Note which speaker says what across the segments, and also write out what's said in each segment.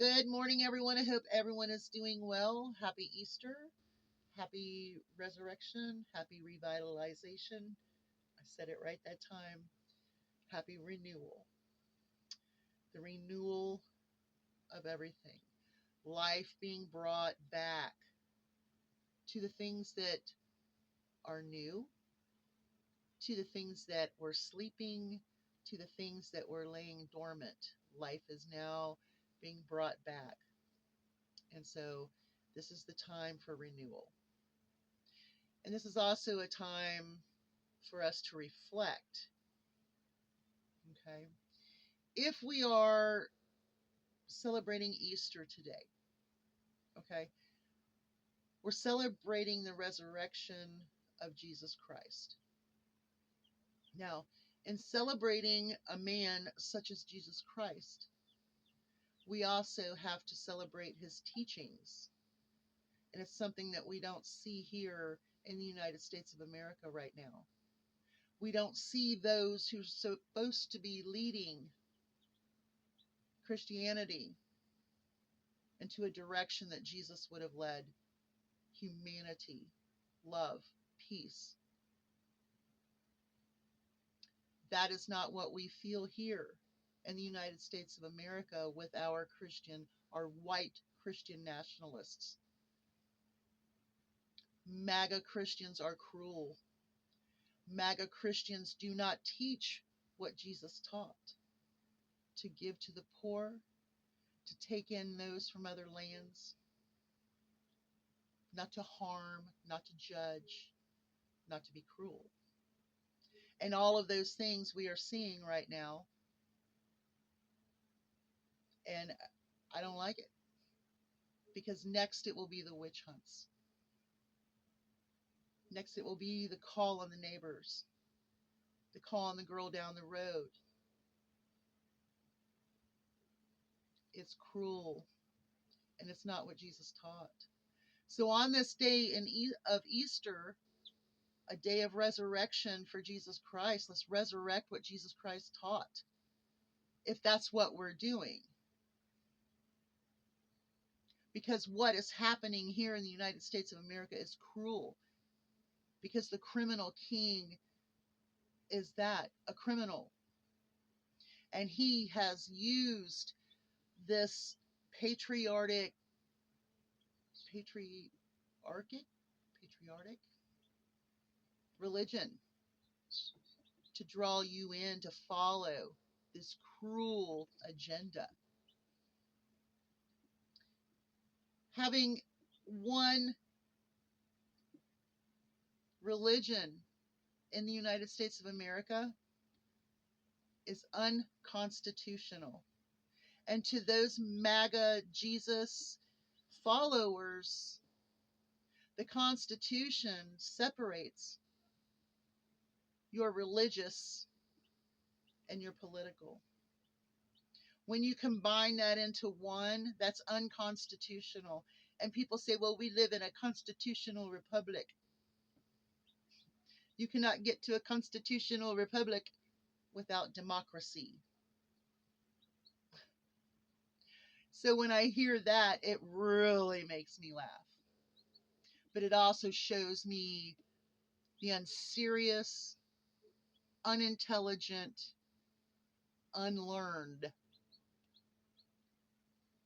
Speaker 1: Good morning, everyone. I hope everyone is doing well. Happy Easter, happy resurrection, happy revitalization. I said it right that time. Happy renewal. The renewal of everything. Life being brought back to the things that are new, to the things that were sleeping, to the things that were laying dormant. Life is now being brought back. And so this is the time for renewal. And this is also a time for us to reflect. Okay. If we are celebrating Easter today, okay, we're celebrating the resurrection of Jesus Christ. Now, in celebrating a man such as Jesus Christ, we also have to celebrate his teachings. And it's something that we don't see here in the United States of America right now. We don't see those who are supposed to be leading Christianity into a direction that Jesus would have led: humanity, love, peace. That is not what we feel here in the United States of America with our white Christian nationalists. MAGA Christians are cruel. MAGA Christians do not teach what Jesus taught: to give to the poor, to take in those from other lands, not to harm, not to judge, not to be cruel. And all of those things we are seeing right now. And I don't like it, because next it will be the witch hunts. Next it will be the call on the neighbors, the call on the girl down the road. It's cruel, and it's not what Jesus taught. So on this day of Easter, a day of resurrection for Jesus Christ, let's resurrect what Jesus Christ taught, if that's what we're doing. Because what is happening here in the United States of America is cruel. Because the criminal king is a criminal. And he has used this patriotic religion to draw you in to follow this cruel agenda. Having one religion in the United States of America is unconstitutional. And to those MAGA Jesus followers, the Constitution separates your religious and your political. When you combine that into one, that's unconstitutional. And people say, well, we live in a constitutional republic. You cannot get to a constitutional republic without democracy. So when I hear that, it really makes me laugh. But it also shows me the unserious, unintelligent, unlearned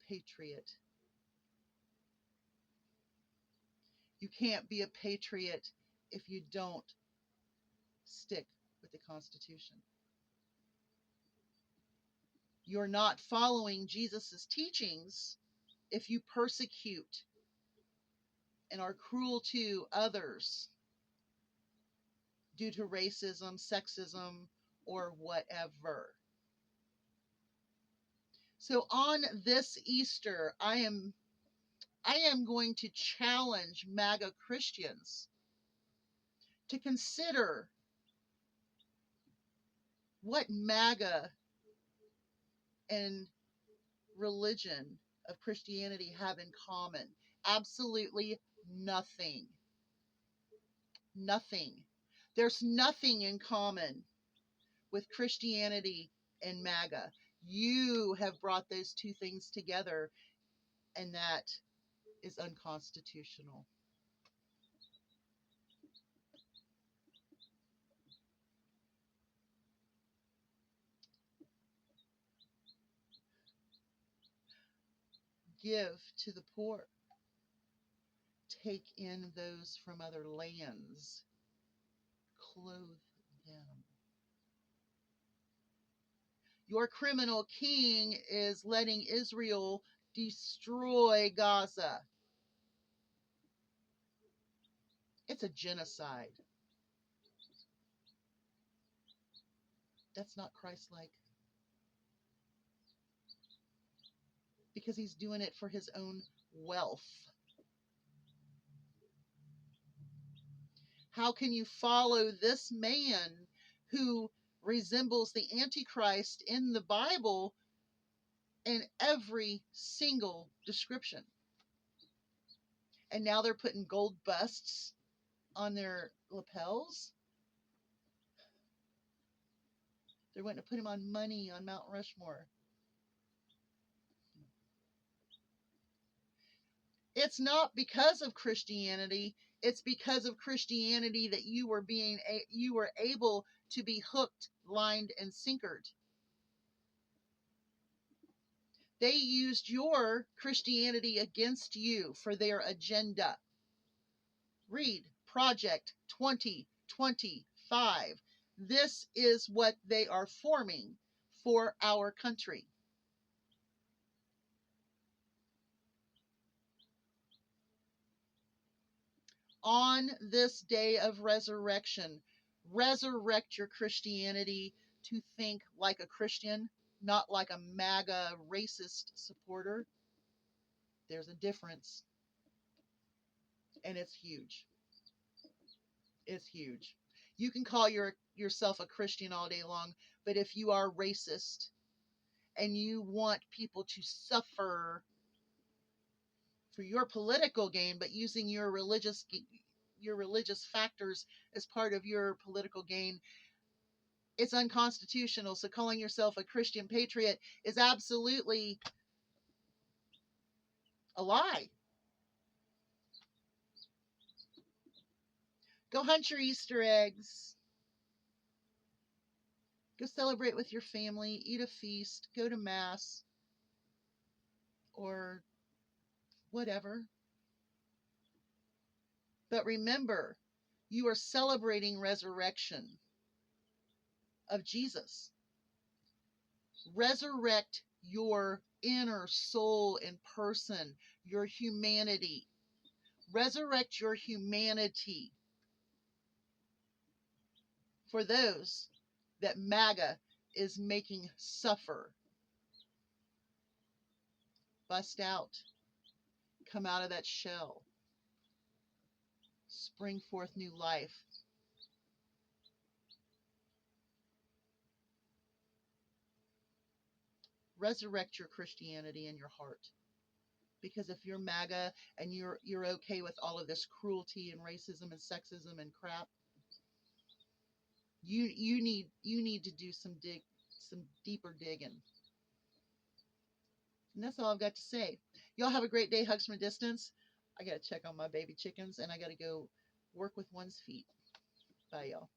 Speaker 1: patriot. You can't be a patriot if you don't stick with the Constitution. You're not following Jesus' teachings if you persecute and are cruel to others due to racism, sexism, or whatever. So on this Easter, I am going to challenge MAGA Christians to consider what MAGA and religion of Christianity have in common. Absolutely nothing. Nothing. There's nothing in common with Christianity and MAGA. You have brought those two things together, and that is unconstitutional. Give to the poor. Take in those from other lands. Clothe them. Your criminal king is letting Israel destroy Gaza. It's a genocide. That's not Christ like, because he's doing it for his own wealth. How can you follow this man who resembles the Antichrist in the Bible in every single description? And now they're putting gold busts on their lapels. They're wanting to put him on money on Mount Rushmore. It's not because of Christianity. It's because of Christianity that you were able to be hooked, lined, and sinkered. They used your Christianity against you for their agenda. Read Project 2025. This is what they are forming for our country. On this day of resurrection, resurrect your Christianity to think like a Christian, not like a MAGA racist supporter. There's a difference, and it's huge. It's huge. You can call yourself a Christian all day long, but if you are racist and you want people to suffer for your political gain, but using your religious factors as part of your political gain, it's unconstitutional. So calling yourself a Christian patriot is absolutely a lie. Go hunt your Easter eggs. Go celebrate with your family, eat a feast, go to mass, or whatever. But remember, you are celebrating resurrection of Jesus. Resurrect your inner soul and person, your humanity. Resurrect your humanity for those that MAGA is making suffer. Bust out. Come out of that shell. Spring forth new life. Resurrect your Christianity in your heart. Because if you're MAGA and you're okay with all of this cruelty and racism and sexism and crap, you need to do some deeper digging. And that's all I've got to say. Y'all have a great day. Hugs from a distance. I gotta check on my baby chickens and I gotta go work with one's feet. Bye, y'all.